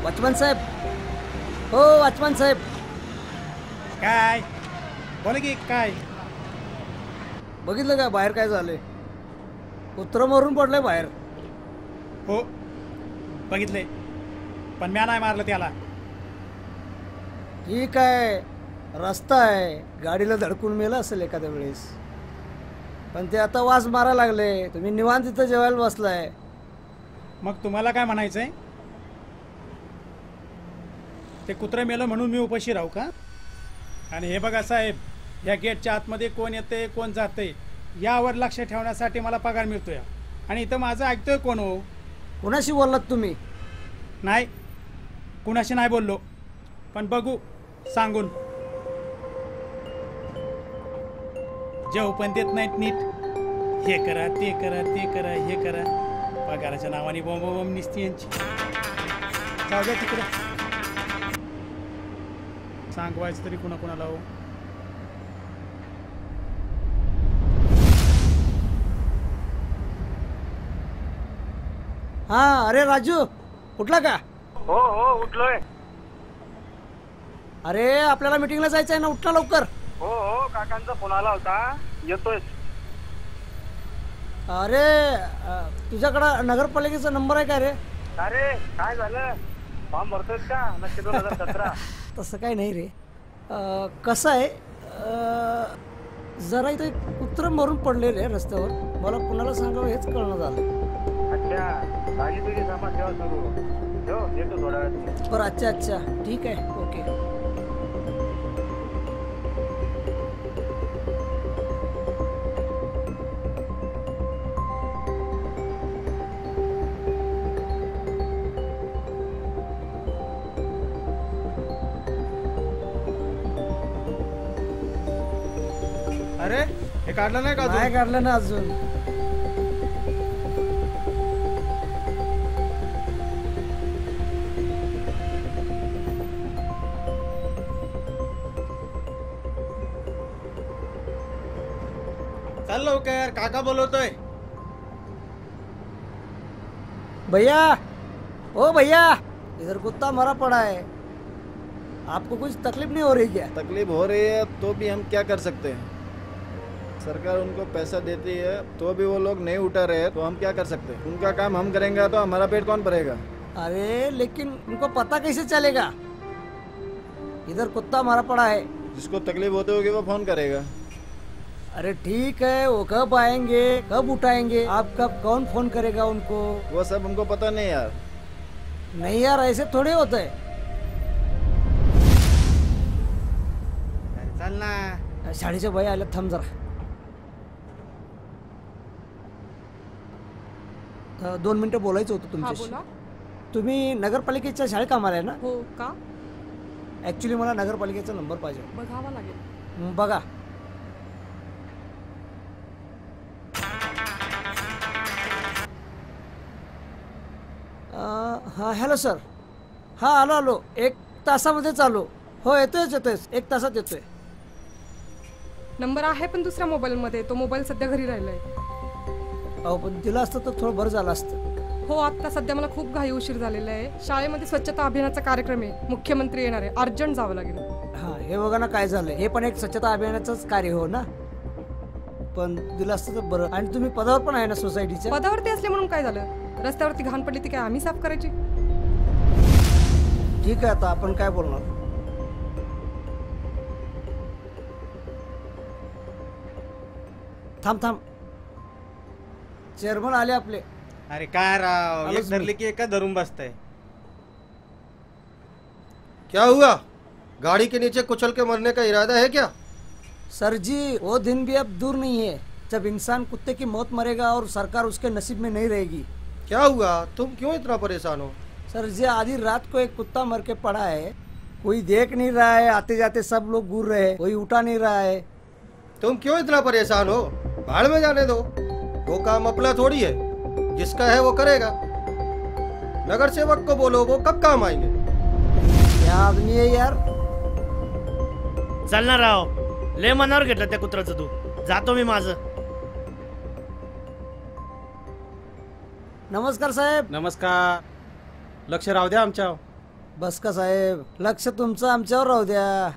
Watchman साहेब, हो watchman साहेब. काय बोला की काय? बघितलं का बाहेर काय झालंय? कुत्रं मरून पडलंय बाहेर. हो बघितले, पण म्या नाही मारलं त्याला. ठीक आहे, रस्ता आहे, गाडीला धडकून मेलं असेल एखाद्या वेळेस, पण ते आता वास मारायला लागले. तुम्ही निवांत तिथं जेवायला बसलाय. मग तुम्हाला काय म्हणायचंय? ते कुत्रं मेलं म्हणून मी उपाशी राहू का? आणि हे बघा साहेब, या गेटच्या आतमध्ये कोण येते कोण जाते यावर लक्ष ठेवण्यासाठी मला पगार मिळतोय, आणि इथं माझं ऐकतोय कोण हो? कुणाशी बोललात तुम्ही? नाही, कुणाशी नाही बोललो, पण बघू सांगून. जेव पण देत नाहीत नीट. हे करा ते करा ते करा हे करा, पगाराच्या नावाने बॉम्ब बॉम्ब निसती यांची. जाऊ द्या तिकडे, सांगवायचं तरी कुणाला हो. हा, अरे राजू उठला का? हो हो उठलोय. अरे आपल्याला मीटिंगला जायचं आहे ना, उठला लवकर. हो हो काकांचा फोन आला होता, येतोय. अरे तुझ्याकडं नगरपालिकेचा नंबर आहे का रे? अरे काय झालं, फॉर्म भरतोयस का नक्की 2017? तसं काही नाही रे. कसं आहे, जरा इथे कुत्रं मरून पडले रे रस्त्यावर. मला कुणाला सांगावं हेच कळणं झालं. अच्छा, झाली तुझी समाजसेवा सुरू. येतो थोड्या वेळात. बरं, अच्छा ठीक आहे, ओके. अरे हे काढलं नाही का? नाही काढलं ना अजून. चल लवकर, काका बोलवतोय. भैया, ओ भैया, इधर कुत्ता मरा पड़ा है. आपको कुछ तकलीफ नहीं हो रही क्या? तकलीफ हो रही है तो भी हम क्या कर सकते हैं? सरकार उनको पैसा देती है तो भी वो लोग नहीं उठा रहे, तो हम क्या कर सकते हैं? उनका काम हम करेंगे तो हमारा पेट कौन भरेगा? अरे लेकिन उनको पता कैसे चलेगा? इधर कुत्ता मरा पड़ा है. जिसको तकलीफ होती होगी वो फोन करेगा. अरे ठीक है, वो कब आएंगे, कब उठाएंगे, आप कब, कौन फोन करेगा उनको? वो सब हमको पता नहीं यार. नहीं यार, ऐसे थोड़े होता है. चल ना. शाळेच्या बाई आल्या, थांब जरा. 2 मिनिटं बोलायचं होतं तुमच्याशी. बोला. तुम्ही नगरपालिकेच्या शाळेत कामाला आहे ना? हो का? ॲक्च्युली मला नगरपालिकेचा नंबर पाहिजे. बघावा लागेल. बघा. हां हॅलो सर. हां आलो 1 तासामध्येच आलो. हो येतोय 1 तासात येतोय. नंबर आहे पण दुसऱ्या मोबाईलमध्ये, तो मोबाईल सध्या घरी राहिलाय. अहो पण दिलं असतं तर थोडं बरं झालं असतं. हो, आता सध्या मला खूप घाई उशीर झालेला आहे. शाळेमध्ये स्वच्छता अभियानाचा कार्यक्रम आहे, मुख्यमंत्री येणार आहे, अर्जंट जावं लागेल. हां हे बघा ना काय झालंय. हे पण एक स्वच्छता अभियानाचंच कार्य हो ना, पण दिलं असतं तर बरं. आणि तुम्ही पदावर पण आहे ना सोसायटीच्या? पदावरती असले म्हणून काय झालं? रस्त्यावरती घाण पडली ती काय आम्ही साफ करायची? ठीक आहे, आता आपण काय बोलणार? थांब चेअरमन आले आपले. अरे काय राव, आलोच एक धरले की एका धरून बसताय. क्या हुआ? गाड़ी के नीचे कुचल के मरने का इरादा है क्या? सर जी, वो दिन भी अब दूर नहीं है जब इंसान कुत्ते की मौत मरेगा और सरकार उसके नसीब में नहीं रहेगी. क्या हुआ? तुम क्यों इतना परेशान हो? सर जी, आधी रात को एक कुत्ता मर के पड़ा है. कोई देख नहीं रहा है, आते जाते सब लोग घूर रहे हैं, कोई उठा नहीं रहा है. तुम क्यों इतना परेशान हो? भाड़ में जाने दो. वो काम अपना थोड़ी है, जिसका है वो करेगा. नगर सेवक को बोलो, वो कब काम आएंगे. क्या आदमी है यार. चल ना राव, लय मनावर घेतलं त्या कुत्राचं तू. जातो मी माझं. नमस्कार साहेब. नमस्कार. लक्ष राहू द्या आमच्या. बस का साहेब, लक्ष तुमचं आमच्यावर राहू द्या.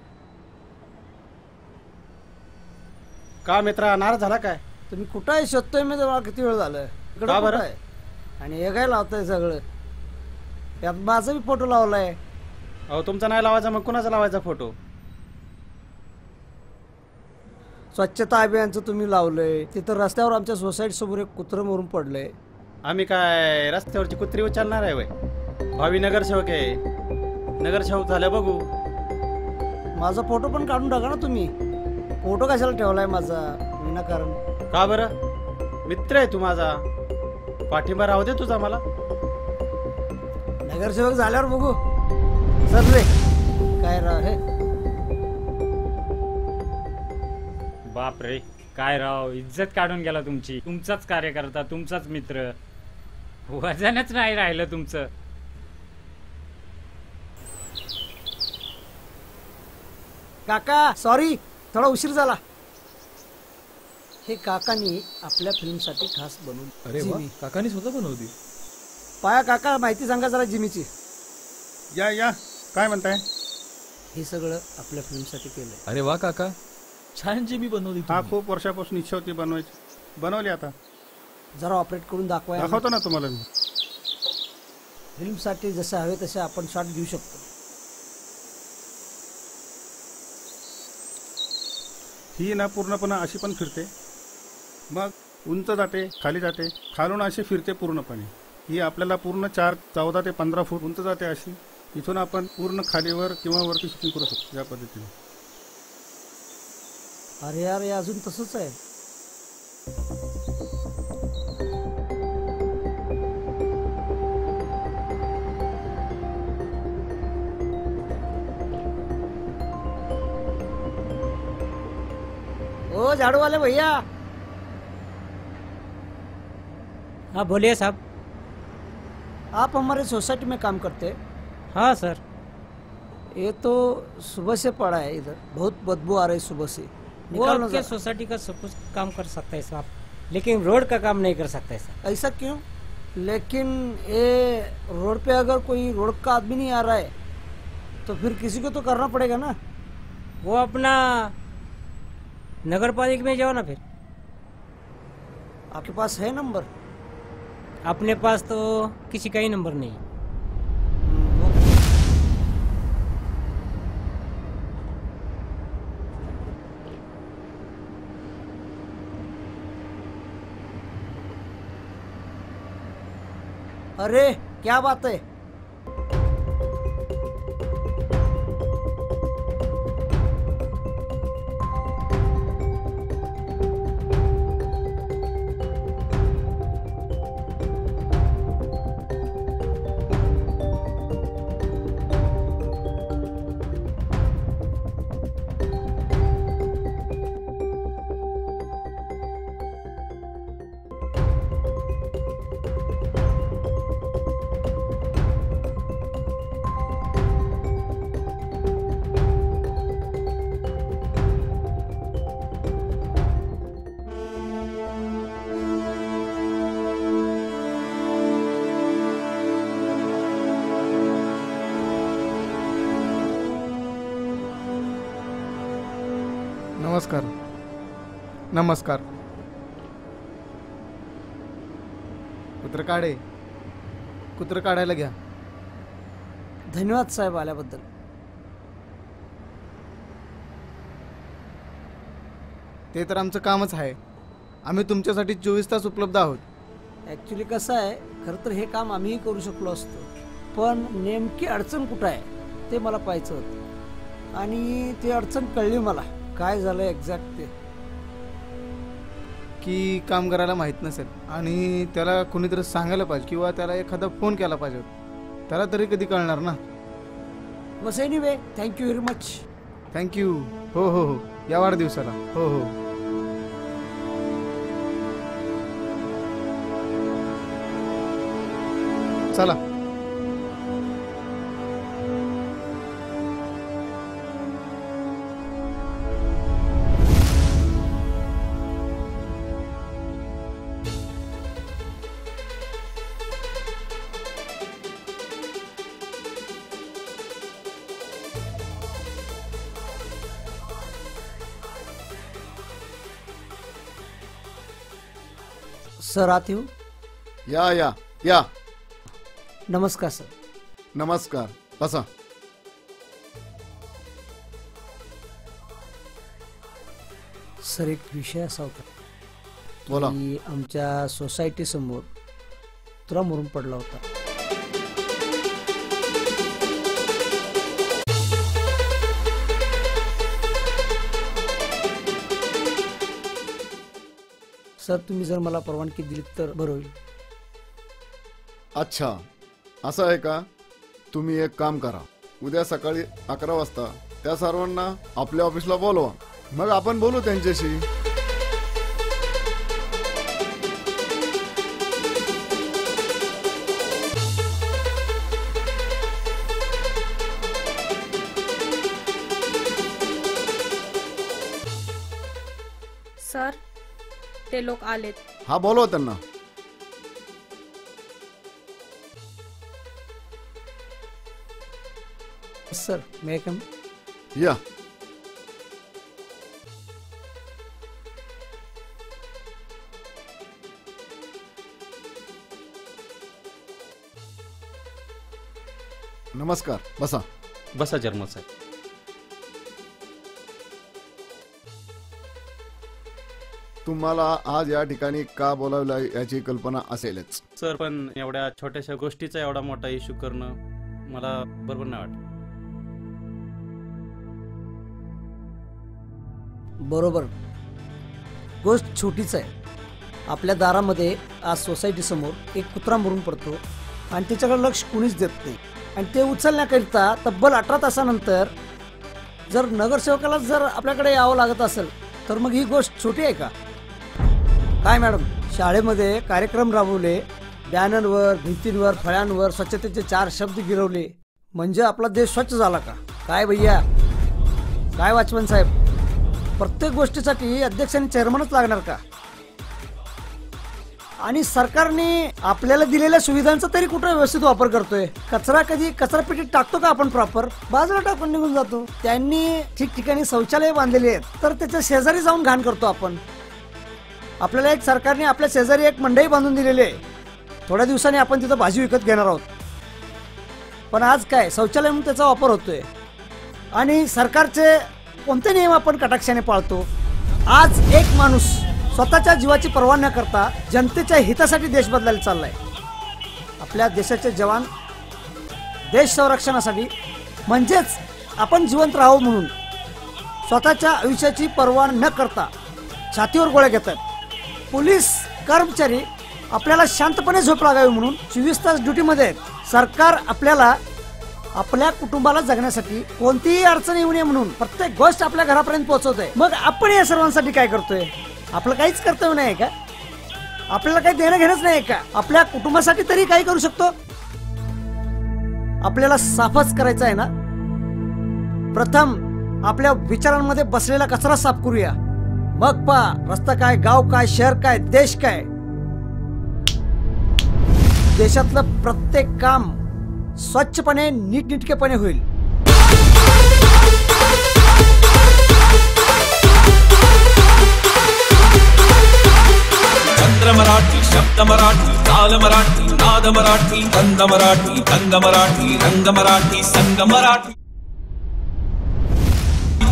का मित्रा, नाराज झाला काय? तुम्ही कुठं आहे शोधतोय मी तुम्हाला किती वेळ झालं. का बरं? कुठं आहे? आणि हे काय लावतंय सगळं, यात माझा बी फोटो लावलाय. अहो तुमचा नाही लावायचा, मग कुणाचा लावायचा फोटो? स्वच्छता अभियानचं तुम्ही लावलंय. तिथं रस्त्यावर आमच्या सोसायटी समोर एक कुत्रं मरून पडलंय. आम्ही काय रस्त्यावरची कुत्री उचलणार आहे वय? भावी नगरसेवक आहे, नगरसेवक झाल्या बघू. माझा फोटो पण काढून टाका ना तुम्ही. फोटो कशाला ठेवलाय माझा विनाकारण? का बरं? मित्र आहे तू माझा, पाठिंबा राहू दे तुझा मला. नगरसेवक झाल्यावर बघू. सर रे काय राव हे. बाप रे, काय राव, इज्जत काढून गेला तुमची. तुमचाच कार्यकर्ता, तुमचाच मित्र, वजनच नाही राहिलं तुमचं. काका सॉरी, थोडा उशीर झाला. हे काकांनी आपल्या फिल्मसाठी खास बनवून. अरे वा, काकांनी स्वतः बनवली. पाया काका, माहिती सांगा जरा जिमीची. या या, काय म्हणताय? हे सगळं आपल्या फिल्मसाठी केलंय. अरे वा काका, छान जिमी बनवली. हा, खूप वर्षापासून इच्छा होती बनवायची, बनवली आता. जरा ऑपरेट करून दाखवा. दाखवतो ना तुम्हाला मी. फिल्मसाठी जसे हवे तसे आपण शॉट घेऊ शकतो. ही ना पूर्णपणे अशी पण फिरते, मग उंच जाते, खाली जाते, खालून अशी फिरते पूर्णपणे. ही आपल्याला पूर्ण 14 ते 15 फूट उंच जाते अशी. इथून आपण पूर्ण खालीवर किंवा वरती शूटिंग करू शकतो या पद्धतीने. अरे यार, हे अजून तसंच आहे. ओ झाड़ू वाले भैया. हाँ बोलिए साहब. आप हमारे सोसाइटी में काम करते हैं? हाँ सर. ये तो सुबह से पड़ा है इधर, बहुत बदबू आ रही है सुबह से. वो आपके सोसाइटी का सब कुछ काम कर सकता है साहब, लेकिन रोड का काम नहीं कर सकता है साहब. ऐसा क्यों? लेकिन ये रोड पे अगर कोई रोड का आदमी नहीं आ रहा है तो फिर किसी को तो करना पड़ेगा ना. वो अपना नगर पालिका में जाओ ना फिर. आपके पास है नंबर? अपने पास तो किसी का ही नंबर नहीं. अरे क्या बात है. नमस्कार. नमस्कार. कुत्र काढायला घ्या. धन्यवाद साहेब आल्याबद्दल. ते तर आमचं कामच आहे. आम्ही तुमच्यासाठी 24 तास उपलब्ध आहोत. ॲक्च्युली कसं आहे, खरं तर हे काम आम्हीही करू शकलो असतो, पण नेमकी अडचण कुठं आहे ते मला पाहायचं होतं. आणि ती अडचण कळली मला. काय झालं एक्झॅक्ट ते की काम करायला माहीत नसेल आणि त्याला कोणीतरी सांगायला पाहिजे किंवा त्याला एखादा फोन केला पाहिजे. त्याला तरी कधी कळणार ना. बस anyway, thank you very much. Thank you. हो हो हो, या वाढदिवसाला. हो हो. चला. सर आत येऊ? या. नमस्कार सर. नमस्कार, बसा. सर एक विषय असा होता बोला. की आमच्या सोसायटी समोर तुला मरून पडला होता. सर तुम्ही जर मला परवानगी दिली तर बरं होईल. अच्छा, असं आहे का? तुम्ही एक काम करा, उद्या सकाळी 11 वाजता त्या सर्वांना आपल्या ऑफिसला बोलवा, मग आपण बोलू त्यांच्याशी. सर ते लोक आलेत. हा, बोलवा त्यांना. सर मे कम? या. नमस्कार, बसा. बसा जर्मल साहेब. तुम्हाला आज या ठिकाणी का बोलावलं याची कल्पना असेलच. सर, पण एवढ्या छोट्याशा गोष्टीचा एवढा मोठा इश्यू करणं मला बरोबर नाही वाटत. बरोबर, गोष्ट छोटीच आहे. आपल्या दारामध्ये आज सोसायटी समोर एक कुत्रा मरून पडतो आणि त्याच्याकडे लक्ष कुणीच देत नाही, आणि ते उचलण्याकरिता तब्बल 18 तासानंतर जर नगरसेवकाला जर आपल्याकडे यावं लागत असेल तर मग ही गोष्ट छोटी आहे का? काय मॅडम, शाळेमध्ये कार्यक्रम राबवले, बॅनरवर, भिंतींवर, फळ्यांवर स्वच्छतेचे 4 शब्द गिरवले, म्हणजे आपला देश स्वच्छ झाला का? काय भैया, काय वॉचमन साहेब, प्रत्येक गोष्टीसाठी अध्यक्ष आणि चेअरमनच लागणार का? आणि सरकारने आपल्याला दिलेल्या सुविधांचा तरी कुठे व्यवस्थित वापर करतोय? कचरा कधी कचरापेटीत टाकतो का आपण प्रॉपर? बाजूला टाकून निघून जातो. त्यांनी ठिकठिकाणी शौचालय बांधलेली आहेत तर त्याच्या शेजारी जाऊन घाण करतो आपण. आपल्याला एक सरकारने आपल्या शेजारी एक मंडई बांधून दिलेली आहे. थोड्या दिवसांनी आपण तिथं भाजी विकत घेणार आहोत, पण आज काय शौचालय म्हणून त्याचा वापर होतोय. आणि सरकारचे कोणते नियम आपण कटाक्षाने पाळतो? आज एक माणूस स्वतःच्या जीवाची पर्वा न करता जनतेच्या हितासाठी देश बदलायला चाललाय. आपल्या देशाचे जवान देश संरक्षणासाठी, म्हणजेच आपण जिवंत राहावं म्हणून स्वतःच्या आयुष्याची पर्वा न करता छातीवर गोळ्या घेतात. पोलीस कर्मचारी आपल्याला शांतपणे झोप लागावी म्हणून 24 तास ड्युटीमध्ये आहेत. सरकार आपल्याला आपल्या कुटुंबाला जगण्यासाठी कोणतीही अडचण येऊ नये म्हणून प्रत्येक गोष्ट आपल्या घरापर्यंत पोहोचवतोय. मग आपण या सर्वांसाठी काय करतोय? आपलं काहीच कर्तव्य नाही का? आपल्याला काही देणं घेणंच नाही का? आपल्या कुटुंबासाठी तरी काही करू शकतो? आपल्याला साफच करायचं आहे ना? प्रथम आपल्या विचारांमध्ये बसलेला कचरा साफ करूया, मग पा रस्ता काय, गाव काय, शहर काय, देश काय. देशातलं प्रत्येक काम स्वच्छपणे नीटनेटकेपणे होईल. चंद्र मराठी, शब्द मराठी, ताल मराठी, नाद मराठी, गंध मराठी, गंग मराठी, रंग मराठी, संग मराठी.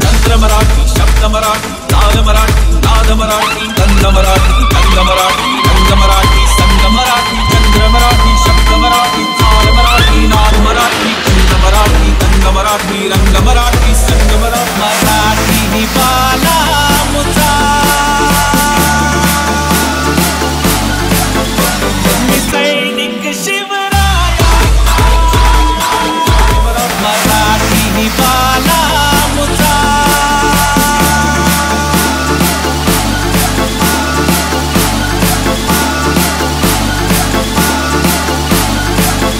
चंद्र मराठी, शब्द मराठी, ताल मराठी, नाद मराठी, गंध मराठी, गंग मराठी, रंग मराठी, संग मराठी. चंद्र मराठी, शब्द मराठी, ताल मराठी, नाद मराठी, गंध मराठी, गंग मराठी, रंग मराठी, संग मराठी. मराठी ही बाला मुझा सैनिक शिवराया, मराठी ही बाला मुझा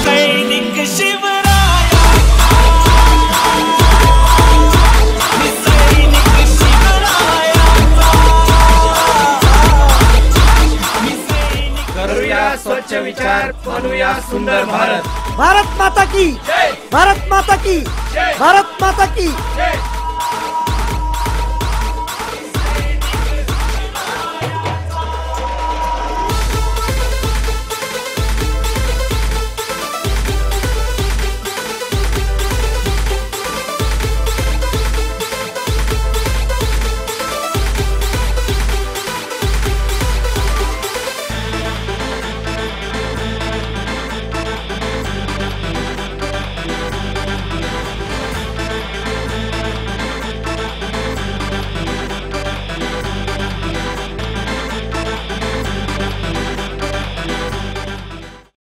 सैनिक शिवराया, सैनिक शिवराया. करूया स्वच्छ विचार, बनूया सुंदर भारत. भारत माता की, भारत माता की, भारत माता की.